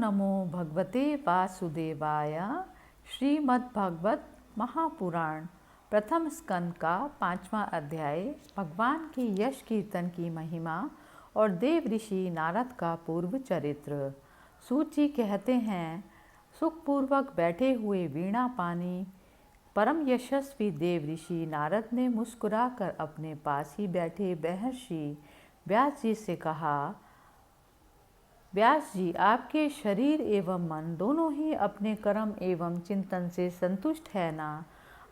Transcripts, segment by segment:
नमो भगवते वासुदेवाय। श्रीमद्भागवत महापुराण प्रथम स्कंद का 5वां अध्याय भगवान के यश कीर्तन की महिमा और देव ऋषि नारद का पूर्व चरित्र। सूत जी कहते हैं, सुखपूर्वक बैठे हुए वीणा पानी परम यशस्वी देव ऋषि नारद ने मुस्कुराकर अपने पास ही बैठे महर्षि व्यास जी से कहा, व्यास जी, आपके शरीर एवं मन दोनों ही अपने कर्म एवं चिंतन से संतुष्ट है ना?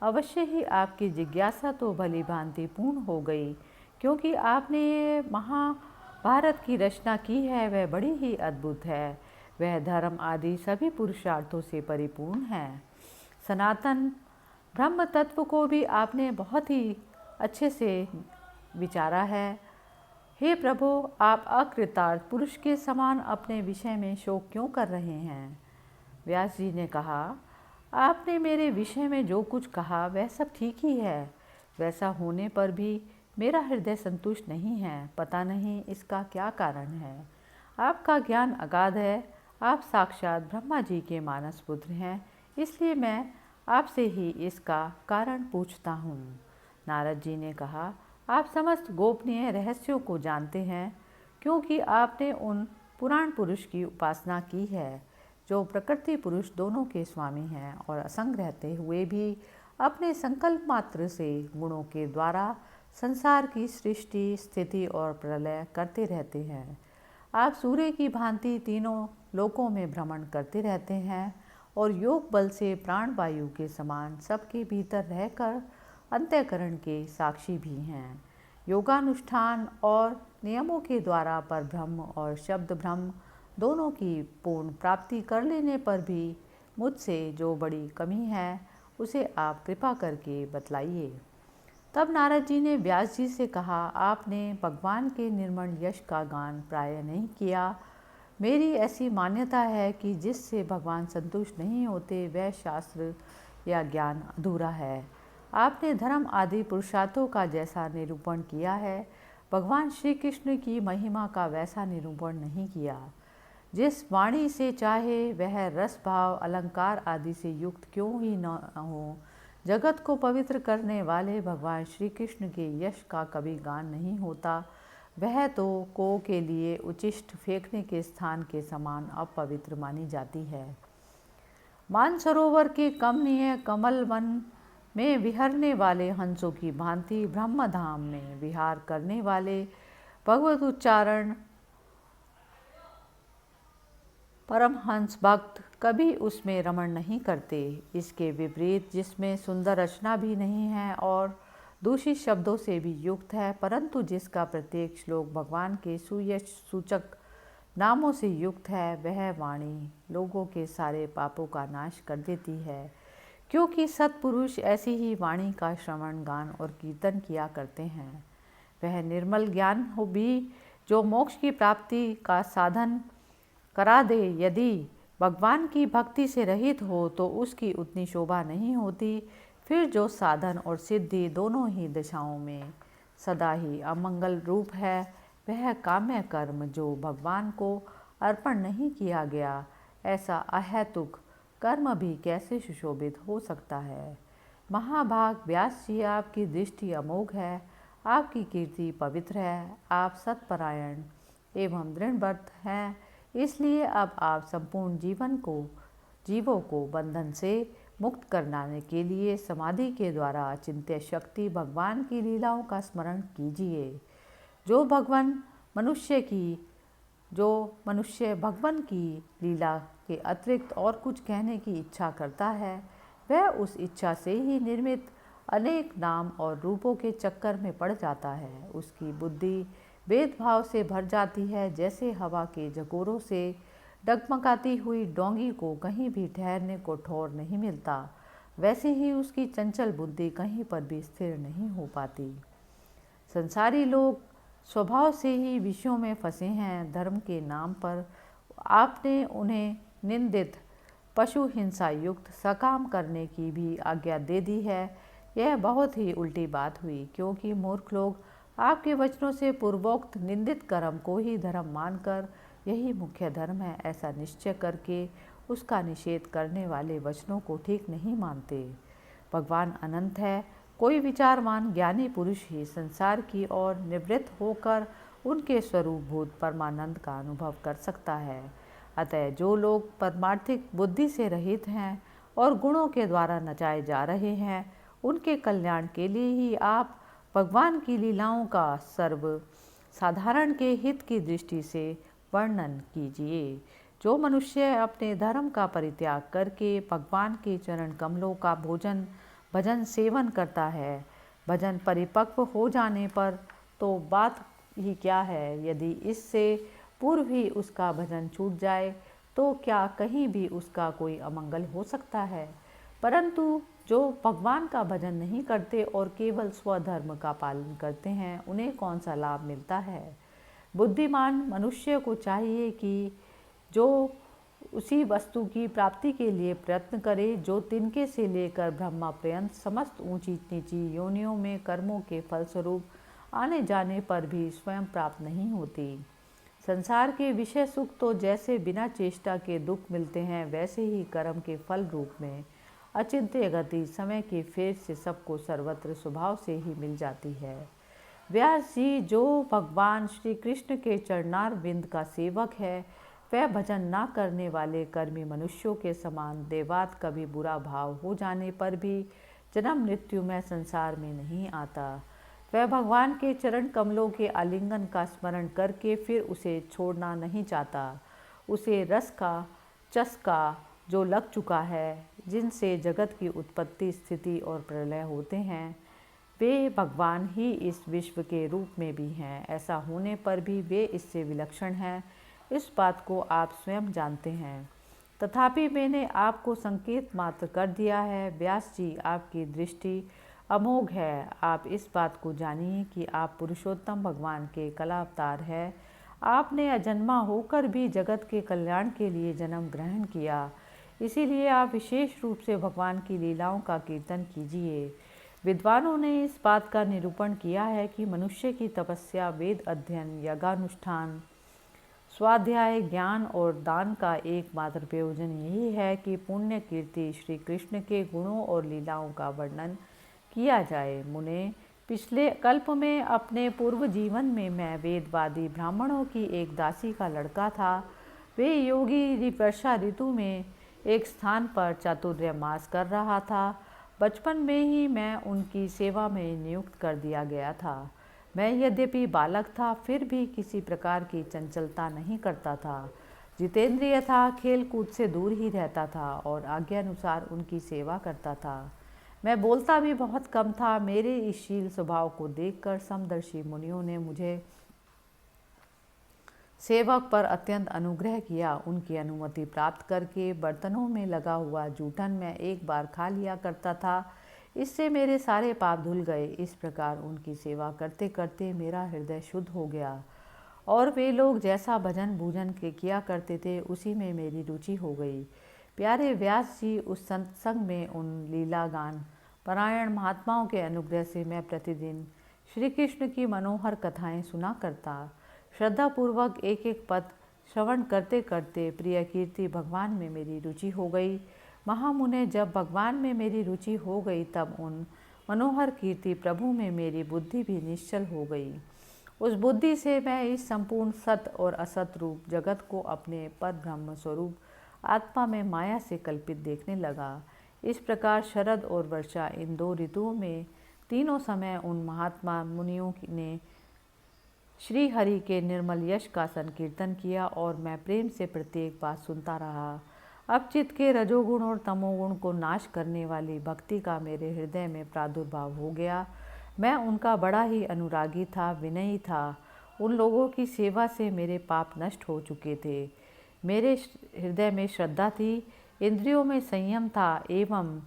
अवश्य ही आपकी जिज्ञासा तो भली भांति पूर्ण हो गई, क्योंकि आपने ये महाभारत की रचना की है, वह बड़ी ही अद्भुत है। वह धर्म आदि सभी पुरुषार्थों से परिपूर्ण है। सनातन ब्रह्म तत्व को भी आपने बहुत ही अच्छे से विचारा है। हे प्रभु, आप अकृतार्थ पुरुष के समान अपने विषय में शोक क्यों कर रहे हैं? व्यास जी ने कहा, आपने मेरे विषय में जो कुछ कहा वह सब ठीक ही है। वैसा होने पर भी मेरा हृदय संतुष्ट नहीं है। पता नहीं इसका क्या कारण है। आपका ज्ञान अगाध है। आप साक्षात ब्रह्मा जी के मानस पुत्र हैं, इसलिए मैं आपसे ही इसका कारण पूछता हूँ। नारद जी ने कहा, आप समस्त गोपनीय रहस्यों को जानते हैं, क्योंकि आपने उन पुराण पुरुष की उपासना की है, जो प्रकृति पुरुष दोनों के स्वामी हैं और असंग रहते हुए भी अपने संकल्प मात्र से गुणों के द्वारा संसार की सृष्टि, स्थिति और प्रलय करते रहते हैं। आप सूर्य की भांति तीनों लोकों में भ्रमण करते रहते हैं और योग बल से प्राणवायु के समान सबके भीतर रहकर अंतःकरण के साक्षी भी हैं। योगानुष्ठान और नियमों के द्वारा परब्रह्म और शब्द ब्रह्म दोनों की पूर्ण प्राप्ति कर लेने पर भी मुझसे जो बड़ी कमी है, उसे आप कृपा करके बतलाइए। तब नारद जी ने व्यास जी से कहा, आपने भगवान के निर्मल यश का गान प्राय नहीं किया। मेरी ऐसी मान्यता है कि जिससे भगवान संतुष्ट नहीं होते वह शास्त्र या ज्ञान अधूरा है। आपने धर्म आदि पुरुषार्थों का जैसा निरूपण किया है, भगवान श्री कृष्ण की महिमा का वैसा निरूपण नहीं किया। जिस वाणी से चाहे वह रस भाव अलंकार आदि से युक्त क्यों ही न हो, जगत को पवित्र करने वाले भगवान श्री कृष्ण के यश का कभी गान नहीं होता। वह तो को के लिए उच्छिष्ट फेंकने के स्थान के समान अपवित्र मानी जाती है। मानसरोवर के कमनीय कमल वन में विहरने वाले हंसों की भांति ब्रह्मधाम में विहार करने वाले भगवत उच्चारण परमहंस भक्त कभी उसमें रमण नहीं करते। इसके विपरीत, जिसमें सुंदर रचना भी नहीं है और दूषित शब्दों से भी युक्त है, परंतु जिसका प्रत्येक श्लोक भगवान के सुयश सूचक नामों से युक्त है, वह वाणी लोगों के सारे पापों का नाश कर देती है, क्योंकि सत्पुरुष ऐसी ही वाणी का श्रवण, गान और कीर्तन किया करते हैं। वह निर्मल ज्ञान हो भी जो मोक्ष की प्राप्ति का साधन करा दे, यदि भगवान की भक्ति से रहित हो तो उसकी उतनी शोभा नहीं होती। फिर जो साधन और सिद्धि दोनों ही दिशाओं में सदा ही अमंगल रूप है, वह काम्य कर्म जो भगवान को अर्पण नहीं किया गया, ऐसा अहेतुक कर्म भी कैसे सुशोभित हो सकता है। महाभाग व्यास जी, आपकी दृष्टि अमोघ है, आपकी कीर्ति पवित्र है, आप सत्परायण एवं दृढ़व्रत हैं, इसलिए अब आप संपूर्ण जीवों को बंधन से मुक्त कराने के लिए समाधि के द्वारा अचिंत्य शक्ति भगवान की लीलाओं का स्मरण कीजिए। जो मनुष्य भगवान की लीला के अतिरिक्त और कुछ कहने की इच्छा करता है, वह उस इच्छा से ही निर्मित अनेक नाम और रूपों के चक्कर में पड़ जाता है। उसकी बुद्धि भेदभाव से भर जाती है। जैसे हवा के झकोरों से डगमगाती हुई डोंगी को कहीं भी ठहरने को ठौर नहीं मिलता, वैसे ही उसकी चंचल बुद्धि कहीं पर भी स्थिर नहीं हो पाती। संसारी लोग स्वभाव से ही विषयों में फंसे हैं। धर्म के नाम पर आपने उन्हें निंदित पशु हिंसा युक्त सकाम करने की भी आज्ञा दे दी है। यह बहुत ही उल्टी बात हुई, क्योंकि मूर्ख लोग आपके वचनों से पूर्वोक्त निंदित कर्म को ही धर्म मानकर यही मुख्य धर्म है। ऐसा निश्चय करके उसका निषेध करने वाले वचनों को ठीक नहीं मानते। भगवान अनंत है। कोई विचारवान ज्ञानी पुरुष ही संसार की ओर निवृत्त होकर उनके स्वरूपभूत परमानंद का अनुभव कर सकता है। अतः जो लोग परमार्थिक बुद्धि से रहित हैं और गुणों के द्वारा नचाए जा रहे हैं, उनके कल्याण के लिए ही आप भगवान की लीलाओं का सर्व साधारण के हित की दृष्टि से वर्णन कीजिए। जो मनुष्य अपने धर्म का परित्याग करके भगवान के चरण कमलों का भजन सेवन करता है, भजन परिपक्व हो जाने पर तो बात ही क्या है। यदि इससे पूर्व ही उसका भजन छूट जाए तो क्या कहीं भी उसका कोई अमंगल हो सकता है। परंतु जो भगवान का भजन नहीं करते और केवल स्वधर्म का पालन करते हैं, उन्हें कौन सा लाभ मिलता है। बुद्धिमान मनुष्य को चाहिए कि जो उसी वस्तु की प्राप्ति के लिए प्रयत्न करे जो तिनके से लेकर ब्रह्मा पर्यंत समस्त ऊंची नीची योनियों में कर्मों के फलस्वरूप आने जाने पर भी स्वयं प्राप्त नहीं होती। संसार के विषय सुख तो जैसे बिना चेष्टा के दुख मिलते हैं, वैसे ही कर्म के फल रूप में अचिंत्य गति समय के फेर से सबको सर्वत्र स्वभाव से ही मिल जाती है। व्यास जी जो भगवान श्री कृष्ण के चरणार बिंद का सेवक है, वह भजन ना करने वाले कर्मी मनुष्यों के समान देवात कभी बुरा भाव हो जाने पर भी जन्म मृत्यु में संसार में नहीं आता। वह भगवान के चरण कमलों के आलिंगन का स्मरण करके फिर उसे छोड़ना नहीं चाहता। उसे रस का चस्का जो लग चुका है, जिनसे जगत की उत्पत्ति स्थिति और प्रलय होते हैं, वे भगवान ही इस विश्व के रूप में भी हैं। ऐसा होने पर भी वे इससे विलक्षण हैं, इस बात को आप स्वयं जानते हैं। तथापि मैंने आपको संकेत मात्र कर दिया है। व्यास जी, आपकी दृष्टि अमोघ है। आप इस बात को जानिए कि आप पुरुषोत्तम भगवान के कला अवतार हैं। आपने अजन्मा होकर भी जगत के कल्याण के लिए जन्म ग्रहण किया, इसीलिए आप विशेष रूप से भगवान की लीलाओं का कीर्तन कीजिए। विद्वानों ने इस बात का निरूपण किया है कि मनुष्य की तपस्या, वेद अध्ययन, यज्ञानुष्ठान, स्वाध्याय, ज्ञान और दान का एकमात्र प्रयोजन यही है कि पुण्य कीर्ति श्री कृष्ण के गुणों और लीलाओं का वर्णन किया जाए। मुने, पिछले कल्प में अपने पूर्व जीवन में मैं वेदवादी ब्राह्मणों की एक दासी का लड़का था। वे योगी वर्षा ऋतु में एक स्थान पर चातुर्मास कर रहा था। बचपन में ही मैं उनकी सेवा में नियुक्त कर दिया गया था। मैं यद्यपि बालक था, फिर भी किसी प्रकार की चंचलता नहीं करता था। जितेंद्रिय था, खेल कूद से दूर ही रहता था और आज्ञानुसार उनकी सेवा करता था। मैं बोलता भी बहुत कम था। मेरे इस शील स्वभाव को देखकर समदर्शी मुनियों ने मुझे सेवक पर अत्यंत अनुग्रह किया। उनकी अनुमति प्राप्त करके बर्तनों में लगा हुआ जूठन मैं एक बार खा लिया करता था। इससे मेरे सारे पाप धुल गए। इस प्रकार उनकी सेवा करते करते मेरा हृदय शुद्ध हो गया और वे लोग जैसा भजन भूजन के किया करते थे, उसी में मेरी रुचि हो गई। प्यारे व्यास जी, उस सत्संग में उन लीला गान परायण महात्माओं के अनुग्रह से मैं प्रतिदिन श्री कृष्ण की मनोहर कथाएं सुना करता। श्रद्धापूर्वक एक एक पद श्रवण करते करते प्रिय कीर्ति भगवान में मेरी रुचि हो गई। महामुने, जब भगवान में मेरी रुचि हो गई, तब उन मनोहर कीर्ति प्रभु में मेरी बुद्धि भी निश्चल हो गई। उस बुद्धि से मैं इस संपूर्ण सत और असत रूप जगत को अपने पर ब्रह्म स्वरूप आत्मा में माया से कल्पित देखने लगा। इस प्रकार शरद और वर्षा, इन दो ऋतुओं में तीनों समय उन महात्मा मुनियों ने श्री हरि के निर्मल यश का संकीर्तन किया और मैं प्रेम से प्रत्येक बात सुनता रहा। अब चित्त के रजोगुण और तमोगुण को नाश करने वाली भक्ति का मेरे हृदय में प्रादुर्भाव हो गया। मैं उनका बड़ा ही अनुरागी था, विनयी था। उन लोगों की सेवा से मेरे पाप नष्ट हो चुके थे। मेरे हृदय में श्रद्धा थी, इंद्रियों में संयम था एवं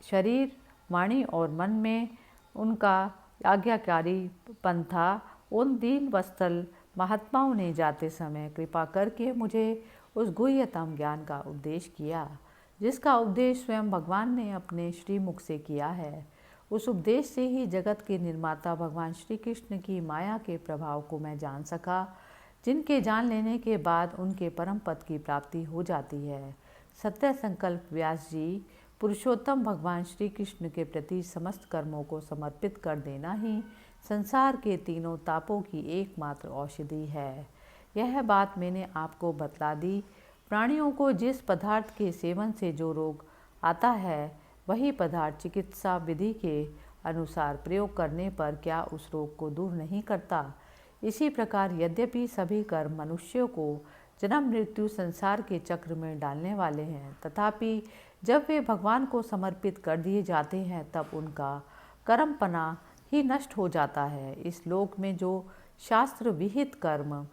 शरीर, वाणी और मन में उनका आज्ञाकारीपन था। उन दीन वत्सल महात्माओं ने जाते समय कृपा करके मुझे उस गुह्यतम ज्ञान का उपदेश किया, जिसका उपदेश स्वयं भगवान ने अपने श्रीमुख से किया है। उस उपदेश से ही जगत के निर्माता भगवान श्री कृष्ण की माया के प्रभाव को मैं जान सका। जिनके जान लेने के बाद उनके परम पद की प्राप्ति हो जाती है। सत्य संकल्प व्यास जी, पुरुषोत्तम भगवान श्री कृष्ण के प्रति समस्त कर्मों को समर्पित कर देना ही संसार के तीनों तापों की एकमात्र औषधि है। यह बात मैंने आपको बतला दी। प्राणियों को जिस पदार्थ के सेवन से जो रोग आता है, वही पदार्थ चिकित्सा विधि के अनुसार प्रयोग करने पर क्या उस रोग को दूर नहीं करता। इसी प्रकार यद्यपि सभी कर्म मनुष्यों को जन्म मृत्यु संसार के चक्र में डालने वाले हैं, तथापि जब वे भगवान को समर्पित कर दिए जाते हैं तब उनका कर्मपना ही नष्ट हो जाता है। इस लोक में जो शास्त्र विहित कर्म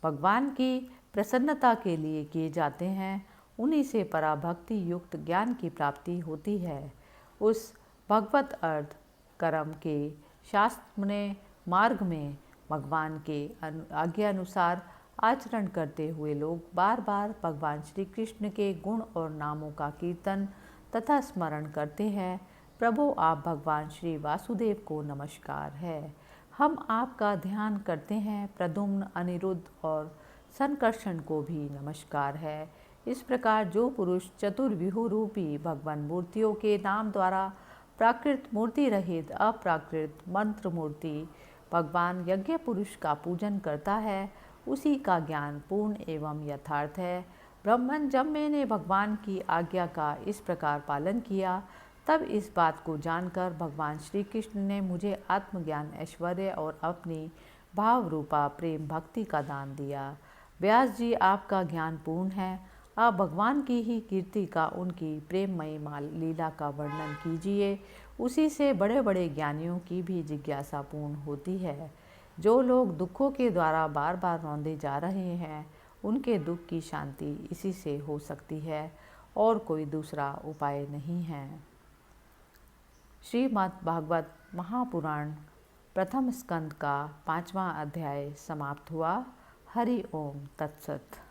भगवान की प्रसन्नता के लिए किए जाते हैं, उन्हीं से पराभक्ति युक्त ज्ञान की प्राप्ति होती है। उस भगवत अर्थ कर्म के शास्त्र मार्ग में भगवान के आज्ञा अनुसार आचरण करते हुए लोग बार बार भगवान श्री कृष्ण के गुण और नामों का कीर्तन तथा स्मरण करते हैं। प्रभु आप भगवान श्री वासुदेव को नमस्कार है। हम आपका ध्यान करते हैं। प्रद्युम्न, अनिरुद्ध और संकर्षण को भी नमस्कार है। इस प्रकार जो पुरुष चतुर्व्यूह रूपी भगवान मूर्तियों के नाम द्वारा प्राकृत मूर्ति रहित अप्राकृत मंत्र मूर्ति भगवान यज्ञ पुरुष का पूजन करता है, उसी का ज्ञान पूर्ण एवं यथार्थ है। ब्रह्मन, जब मैंने भगवान की आज्ञा का इस प्रकार पालन किया, तब इस बात को जानकर भगवान श्री कृष्ण ने मुझे आत्मज्ञान, ऐश्वर्य और अपनी भाव रूपा प्रेम भक्ति का दान दिया। व्यास जी, आपका ज्ञान पूर्ण है। आप भगवान की ही कीर्ति का, उनकी प्रेममयी लीला का वर्णन कीजिए। उसी से बड़े बड़े ज्ञानियों की भी जिज्ञासा पूर्ण होती है। जो लोग दुखों के द्वारा बार बार रौंदे जा रहे हैं, उनके दुख की शांति इसी से हो सकती है और कोई दूसरा उपाय नहीं है। श्रीमद् भागवत महापुराण प्रथम स्कंद का 5वां अध्याय समाप्त हुआ। हरि ओम तत्सत।